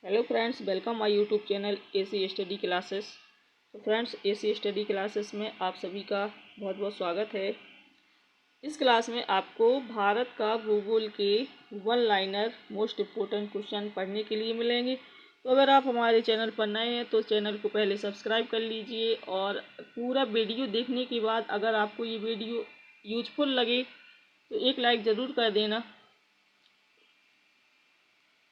Hello friends, welcome my YouTube channel AC study classes. तो friends, AC study classes में आप सभी का बहुत बहुत स्वागत है। इस क्लास में आपको भारत का भूगोल के one liner most important question पढ़ने के लिए मिलेंगे। तो अगर आप हमारे चैनल पर नए हैं तो चैनल को पहले सब्सक्राइब कर लीजिए और पूरा वीडियो देखने के बाद अगर आपको ये वीडियो यूजफुल लगे तो एक लाइक ज़रूर कर देना।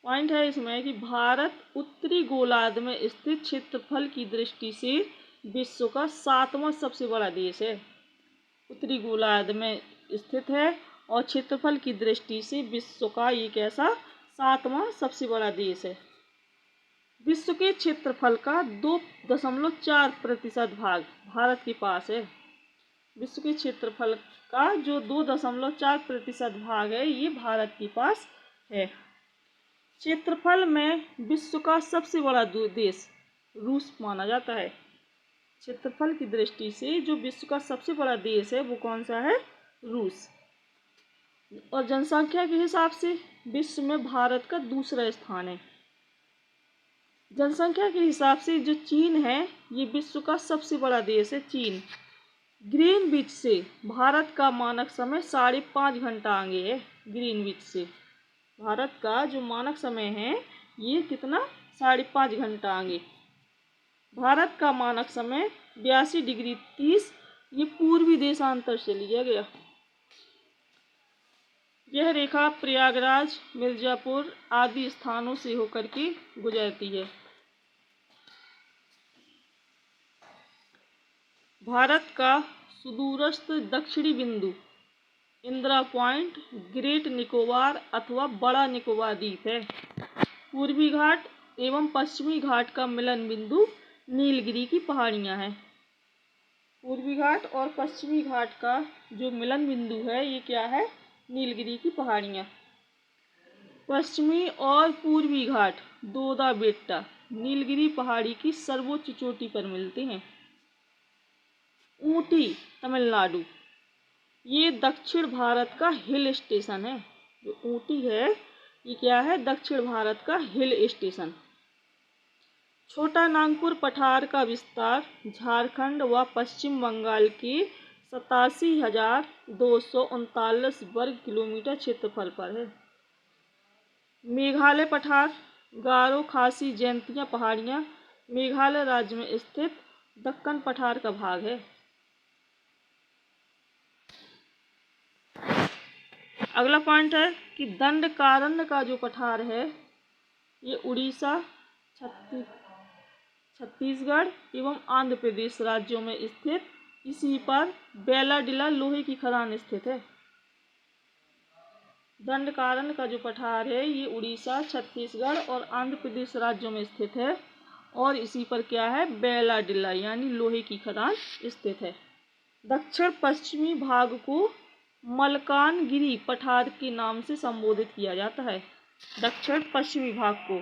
पॉइंट है इसमें कि भारत उत्तरी गोलार्ध में स्थित क्षेत्रफल की दृष्टि से विश्व का 7वां सबसे बड़ा देश है। उत्तरी गोलार्ध में स्थित है और क्षेत्रफल की दृष्टि से विश्व का ये कैसा 7वां सबसे बड़ा देश है। विश्व के क्षेत्रफल का 2.4% भाग भारत के पास है। विश्व के क्षेत्रफल का जो 2.4% भाग है ये भारत के पास है। क्षेत्रफल में विश्व का सबसे बड़ा देश रूस माना जाता है। क्षेत्रफल की दृष्टि से जो विश्व का सबसे बड़ा देश है वो कौन सा है? रूस। और जनसंख्या के हिसाब से विश्व में भारत का दूसरा स्थान है। जनसंख्या के हिसाब से जो चीन है ये विश्व का सबसे बड़ा देश है, चीन। ग्रीनविच से भारत का मानक समय 5.5 घंटा आगे है। ग्रीनविच से भारत का जो मानक समय है ये कितना 5.5 घंटा आगे। भारत का मानक समय 82°30 ये पूर्वी देशांतर से लिया गया। यह रेखा प्रयागराज, मिर्जापुर आदि स्थानों से होकर के गुजरती है। भारत का सुदूरस्थ दक्षिणी बिंदु इंदिरा पॉइंट, ग्रेट निकोबार अथवा बड़ा निकोबार द्वीप है। पूर्वी घाट एवं पश्चिमी घाट का मिलन बिंदु नीलगिरी की पहाड़ियां हैं। पूर्वी घाट और पश्चिमी घाट का जो मिलन बिंदु है ये क्या है? नीलगिरी की पहाड़ियां। पश्चिमी और पूर्वी घाट दोदा बेट्टा नीलगिरी पहाड़ी की सर्वोच्च चोटी पर मिलते हैं। ऊटी तमिलनाडु ये दक्षिण भारत का हिल स्टेशन है। जो ऊटी है ये क्या है? दक्षिण भारत का हिल स्टेशन। छोटा नागपुर पठार का विस्तार झारखंड व पश्चिम बंगाल के 87,239 वर्ग किलोमीटर क्षेत्रफल पर है। मेघालय पठार गारो खासी जैंतिया पहाड़ियाँ मेघालय राज्य में स्थित दक्कन पठार का भाग है। अगला पॉइंट है कि दंडकारण्य का जो पठार है ये उड़ीसा, छत्तीसगढ़ एवं आंध्र प्रदेश राज्यों में स्थित इसी पर बेलाडिला लोहे की खदान स्थित है। दंडकारण्य का जो पठार है ये उड़ीसा, छत्तीसगढ़ और आंध्र प्रदेश राज्यों में स्थित है और इसी पर क्या है? बेलाडिला यानी लोहे की खदान स्थित है। दक्षिण पश्चिमी भाग को मलकानगिरी पठार के नाम से संबोधित किया जाता है। दक्षिण पश्चिमी भाग को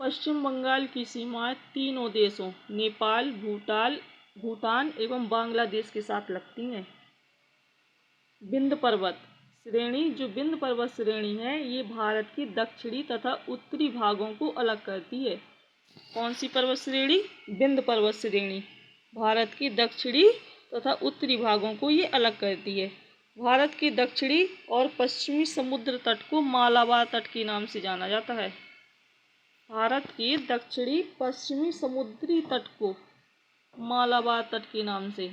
पश्चिम बंगाल की सीमाएं तीनों देशों नेपाल, भूटान एवं बांग्लादेश के साथ लगती हैं। विंध्य पर्वत श्रेणी जो विंध्य पर्वत श्रेणी है ये भारत की दक्षिणी तथा उत्तरी भागों को अलग करती है। कौन सी पर्वत श्रेणी? विंध्य पर्वत श्रेणी भारत की दक्षिणी तथा उत्तरी भागों को ये अलग करती है। भारत के दक्षिणी और पश्चिमी समुद्र तट को मालाबार तट के नाम से जाना जाता है। भारत के दक्षिणी पश्चिमी समुद्री तट को मालाबार तट के नाम से।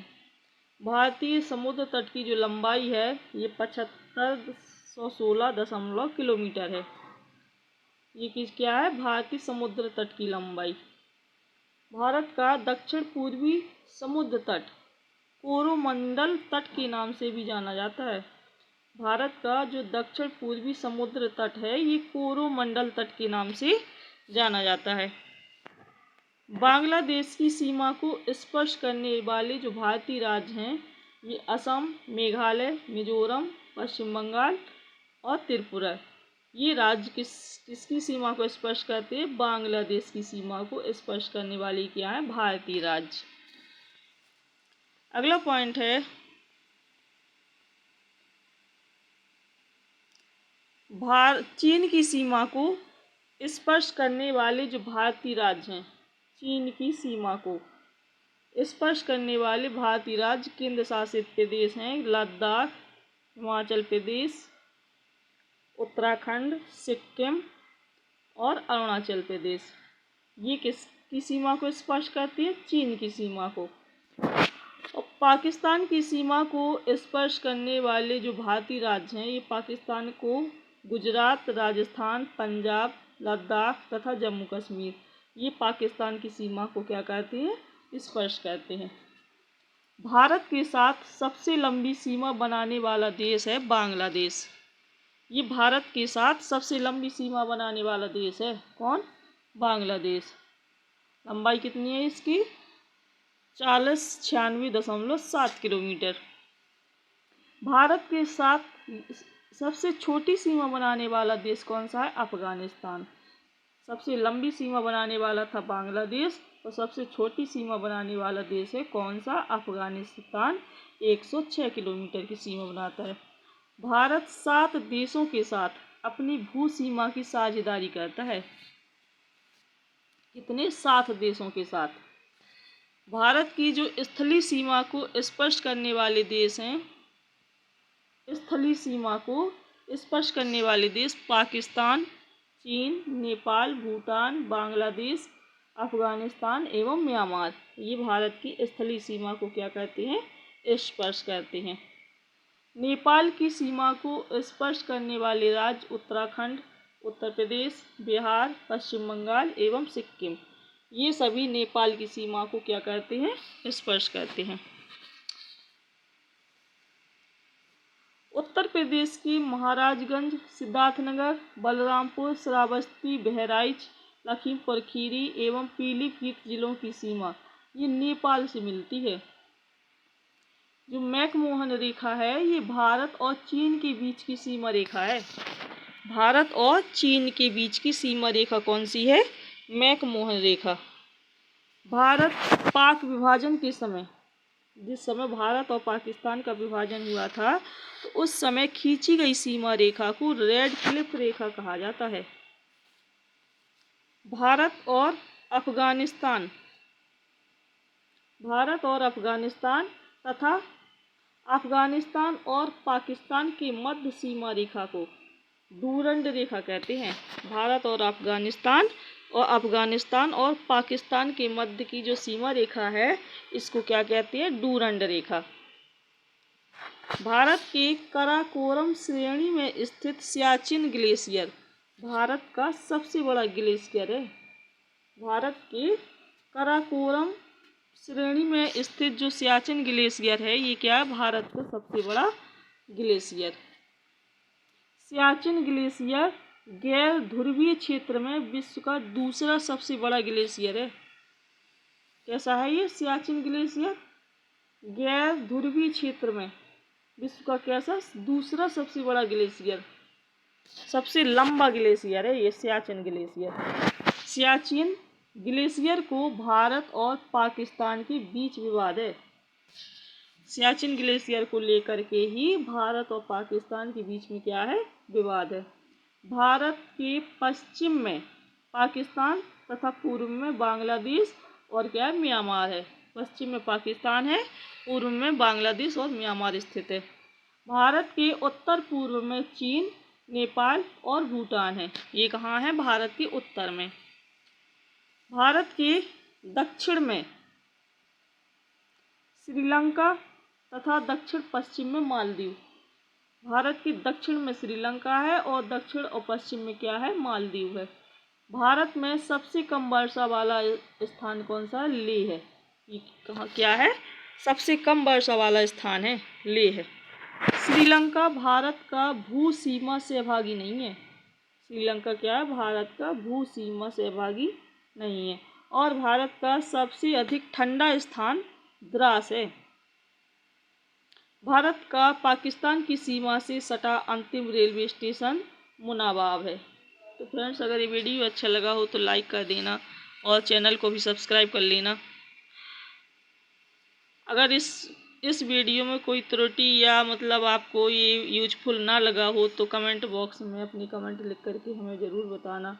भारतीय समुद्र तट की जो लंबाई है ये 7516 किलोमीटर है। ये क्या है? भारतीय समुद्र तट की लंबाई। भारत का दक्षिण पूर्वी समुद्र तट कोरोमंडल तट के नाम से भी जाना जाता है। भारत का जो दक्षिण पूर्वी समुद्र तट है ये कोरोमंडल तट के नाम से जाना जाता है। बांग्लादेश की सीमा को स्पर्श करने वाले जो भारतीय राज्य हैं ये असम, मेघालय, मिजोरम, पश्चिम बंगाल और त्रिपुरा। ये राज्य किसकी सीमा को स्पर्श करते हैं? बांग्लादेश की सीमा को स्पर्श करने वाले क्या है? भारतीय राज्य। अगला पॉइंट है चीन की सीमा को स्पर्श करने वाले जो भारतीय राज्य हैं, चीन की सीमा को स्पर्श करने वाले भारतीय राज्य केंद्र शासित प्रदेश हैं लद्दाख, हिमाचल प्रदेश, उत्तराखंड, सिक्किम और अरुणाचल प्रदेश। ये किसकी सीमा को स्पर्श करती है? चीन की सीमा को। और पाकिस्तान की सीमा को स्पर्श करने वाले जो भारतीय राज्य हैं, ये पाकिस्तान को गुजरात, राजस्थान, पंजाब, लद्दाख तथा जम्मू कश्मीर, ये पाकिस्तान की सीमा को क्या करते हैं? स्पर्श करते हैं। भारत के साथ सबसे लंबी सीमा बनाने वाला देश है बांग्लादेश। ये भारत के साथ सबसे लंबी सीमा बनाने वाला देश है। कौन? बांग्लादेश। लंबाई कितनी है इसकी? 4096.7 किलोमीटर। भारत के साथ सबसे छोटी सीमा बनाने वाला देश कौन सा है? अफगानिस्तान। सबसे लंबी सीमा बनाने वाला था बांग्लादेश और सबसे छोटी सीमा बनाने वाला देश है कौन सा? अफगानिस्तान। 106 किलोमीटर की सीमा बनाता है। भारत 7 देशों के साथ अपनी भू सीमा की साझेदारी करता है। कितने? 7 देशों के साथ। भारत की जो स्थलीय सीमा को स्पर्श करने वाले देश हैं, स्थलीय सीमा को स्पर्श करने वाले देश पाकिस्तान, चीन, नेपाल, भूटान, बांग्लादेश, अफगानिस्तान एवं म्यांमार, ये भारत की स्थलीय सीमा को क्या करते हैं? स्पर्श करते हैं। नेपाल की सीमा को स्पर्श करने वाले राज्य उत्तराखंड, उत्तर प्रदेश, बिहार, पश्चिम बंगाल एवं सिक्किम, ये सभी नेपाल की सीमा को क्या करते हैं? स्पर्श करते हैं। उत्तर प्रदेश की महाराजगंज, सिद्धार्थनगर, बलरामपुर, श्रावस्ती, बहराइच, लखीमपुर खीरी एवं पीलीभीत जिलों की सीमा ये नेपाल से मिलती है। जो मैकमोहन रेखा है ये भारत और चीन के बीच की सीमा रेखा है। भारत और चीन के बीच की सीमा रेखा कौन सी है? मैकमोहन रेखा। भारत पाक विभाजन के समय, जिस समय भारत और पाकिस्तान का विभाजन हुआ था, तो उस समय खींची गई सीमा रेखा को रेड क्लिफ रेखा कहा जाता है। भारत और अफगानिस्तान तथा अफगानिस्तान और पाकिस्तान के मध्य सीमा रेखा को डूरंड रेखा कहते हैं। भारत और अफगानिस्तान और पाकिस्तान के मध्य की जो सीमा रेखा है, इसको क्या कहते हैं? डूरंड रेखा। भारत के काराकोरम श्रेणी में स्थित सियाचिन ग्लेशियर भारत का सबसे बड़ा ग्लेशियर है। भारत के काराकोरम श्रेणी में स्थित जो सियाचिन ग्लेशियर है, ये क्या है? भारत का सबसे बड़ा ग्लेशियर। सियाचिन ग्लेशियर गैर ध्रुवीय क्षेत्र में विश्व का दूसरा सबसे बड़ा ग्लेशियर है। कैसा है ये सियाचिन ग्लेशियर? गैर ध्रुवीय क्षेत्र में विश्व का कैसा? दूसरा सबसे बड़ा ग्लेशियर, सबसे लंबा ग्लेशियर है ये सियाचिन ग्लेशियर। सियाचिन ग्लेशियर को भारत और पाकिस्तान के बीच विवाद है। सियाचिन ग्लेशियर को लेकर के ही भारत और पाकिस्तान के बीच में क्या है? विवाद है। भारत के पश्चिम में पाकिस्तान तथा पूर्व में बांग्लादेश और क्या है? म्यांमार है। पश्चिम में पाकिस्तान है, पूर्व में बांग्लादेश और म्यांमार स्थित है। भारत के उत्तर पूर्व में चीन, नेपाल और भूटान है। ये कहाँ है? भारत के उत्तर में। भारत के दक्षिण में श्रीलंका तथा दक्षिण पश्चिम में मालदीव। भारत के दक्षिण में श्रीलंका है और दक्षिण और पश्चिम में क्या है? मालदीव है। भारत में सबसे कम वर्षा वाला स्थान कौन सा? लेह है। ये कहाँ क्या है? सबसे कम वर्षा वाला स्थान है, लेह है। श्रीलंका भारत का भू सीमा सहभागी नहीं है। श्रीलंका क्या है? भारत का भू सीमा सहभागी नहीं है। और भारत का सबसे अधिक ठंडा स्थान द्रास है। भारत का पाकिस्तान की सीमा से सटा अंतिम रेलवे स्टेशन मुनाबाव है। तो फ्रेंड्स, अगर ये वीडियो अच्छा लगा हो तो लाइक कर देना और चैनल को भी सब्सक्राइब कर लेना। अगर इस इस वीडियो में कोई त्रुटि या मतलब आपको ये यूजफुल ना लगा हो तो कमेंट बॉक्स में अपनी कमेंट लिख करके हमें ज़रूर बताना।